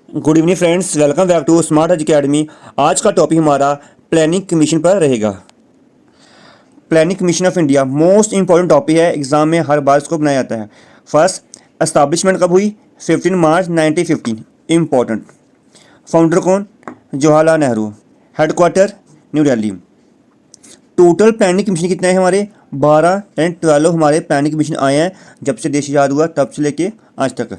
Good evening friends, welcome back to Smart Edge Academy. आज का topic हमारा planning commission पर रहेगा। Planning commission of India most important topic है, exam में हर बार इसको बनाया जाता है। फर्स्ट, एस्टैब्लिशमेंट कब हुई? 15 मार्च 1915। इंपॉर्टेंट। फाउंडर कौन? Jawaharlal Nehru. Headquarter new Delhi. Total planning commission कितने हैं हमारे? 12 एंड 12 हमारे प्लानिंग कमीशन आए हैं जब से देश आज़ाद हुआ तब से लेके आज तक।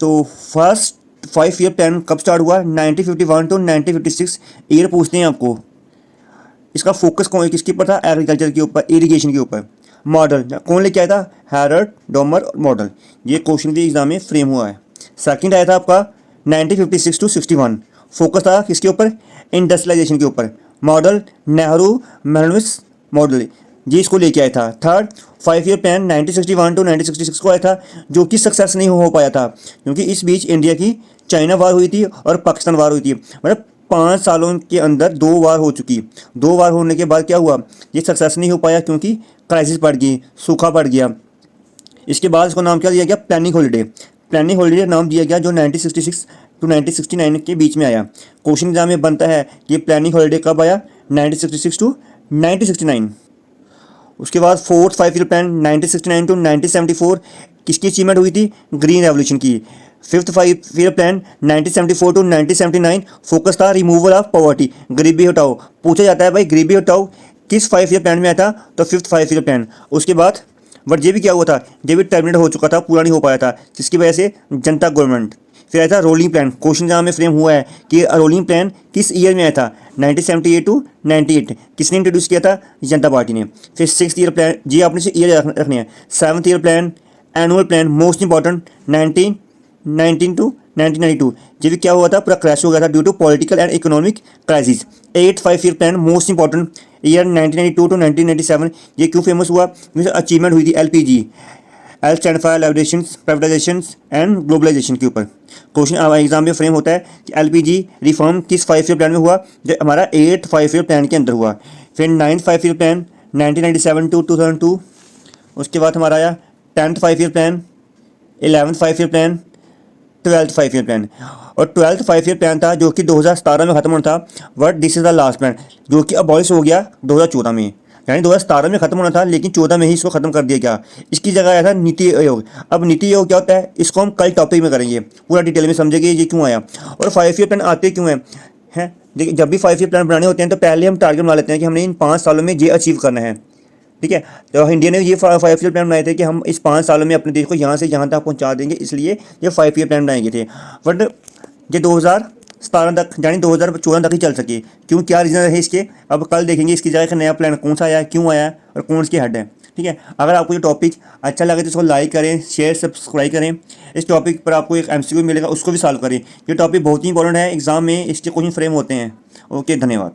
तो फर्स्ट 5 ईयर प्लान कब स्टार्ट हुआ? 1951 टू 1956 ईयर पूछते हैं आपको। इसका फोकस कौन किसके ऊपर था? एग्रीकल्चर के ऊपर, इरिगेशन के ऊपर। मॉडल कौन लेके आया था? Harrod Domar model. ये क्वेश्चन भी एग्जाम में फ्रेम हुआ है। सेकंड आया था आपका 1956 टू 61। फोकस था किसके ऊपर? इंडस्ट्रियलाइजेशन के ऊपर। मॉडल नेहरू मैनुअल्स मॉडल, ये इसको लेके आया था। थर्ड 5 ईयर प्लान 1961 टू 1966 को आया था, जो कि सक्सेस नहीं हो पाया था क्योंकि इस बीच इंडिया की चाइना वार हुई थी और पाकिस्तान वार हुई थी। मतलब 5 सालों के अंदर 2 वार हो चुकी। 2 वार होने के बाद क्या हुआ? ये सक्सेस नहीं हो पाया क्योंकि क्राइसिस पड़ गई, सूखा पड़ गया। इसके बाद इसको नाम क्या दिया गया? Planning holiday. प्लानिंग हॉलीडे नाम दिया गया जो 1966 टू 1969 के बीच में आया। क्वेश्चन एग्जाम में बनता है कि प्लानिंग हॉलीडे कब आया? 1966 टू 1969। उसके बाद फोर्थ 5 ईयर प्लान 1969 टू 1974 किसकी अचीवमेंट हुई थी? ग्रीन रेवोल्यूशन की। Fifth 5 year plan 1974 to 1979 focus था रिमूवल ऑफ पॉवर्टी, गरीबी हटाओ। पूछा जाता है भाई गरीबी हटाओ किस 5 ईयर प्लान में आया था? तो फिफ्थ 5 ईयर प्लान। उसके बाद बट ये भी क्या हुआ था? ये भी टर्मिनेट हो चुका था, पूरा नहीं हो पाया था, जिसकी वजह से जनता गवर्नमेंट। फिर आया था रोलिंग प्लान। क्वेश्चन जहाँ में फ्रेम हुआ है कि रोलिंग प्लान किस ईयर में आया था? 1978 टू 98। किसने इंट्रोड्यूस किया था? जनता पार्टी ने। फिर 6th ईयर प्लान, जी आपने से ईयर रखने हैं। 7th year plan annual plan most important 1919 to 1992। ये भी क्या हुआ था? पूरा क्रैश हो गया था due to political and economic crisis. 8th 5 year plan most important year 1992 to 1997। ये क्यों फेमस हुआ? क्योंकि अचीवमेंट हुई थी LPG, L stand for privatisation and globalisation के ऊपर। क्वेश्चन एग्जाम में फ्रेम होता है कि एलपीजी रिफॉर्म किस 5 ईयर प्लान में हुआ? जो हमारा 8th 5 ईयर प्लान के अंदर हुआ। फिर 9th 5 ईयर प्लान 1997 टू 2002। उसके बाद हमारा आया 10th 5 year plan, 11th 5 year plan, 12th 5 year plan. और 12th 5 ईयर प्लान था जो कि 2017 में खत्म होना था, but this is the last plan जो कि अबॉलिश हो गया 2014 में। यानी 2017 में खत्म होना था लेकिन 14 में ही इसको खत्म कर दिया गया। इसकी जगह आया था नीति आयोग। अब नीति आयोग क्या होता है इसको हम कल टॉपिक में करेंगे, पूरा डिटेल में समझेंगे ये क्यों आया और 5 ईयर प्लान आते क्यों हैं। देखिए जब भी 5 ईयर प्लान बनाने होते हैं तो पहले हम टारगेट बना लेते हैं कि हमने इन 5 सालों में ये अचीव करना है। ठीक है, तो इंडिया ने ये 5 ईयर प्लान बनाए थे कि हम इस 5 सालों में अपने देश को यहाँ से यहाँ तक पहुँचा देंगे, इसलिए ये 5 ईयर प्लान बनाए गए थे। बट ये 2017 तक यानी 2014 तक ही चल सके। क्यों, क्या रीज़न है इसके? अब कल देखेंगे इसकी जगह का नया प्लान कौन सा आया है, क्यों आया है और कौन इसके हेड है। ठीक है, अगर आपको ये टॉपिक अच्छा लगे तो इसको लाइक करें, शेयर सब्सक्राइब करें। इस टॉपिक पर आपको एक एमसीक्यू मिलेगा, उसको भी सॉल्व करें। ये टॉपिक बहुत ही इंपॉर्टेंट है, एग्जाम में इसके क्वेश्चन फ्रेम होते हैं। ओके, धन्यवाद।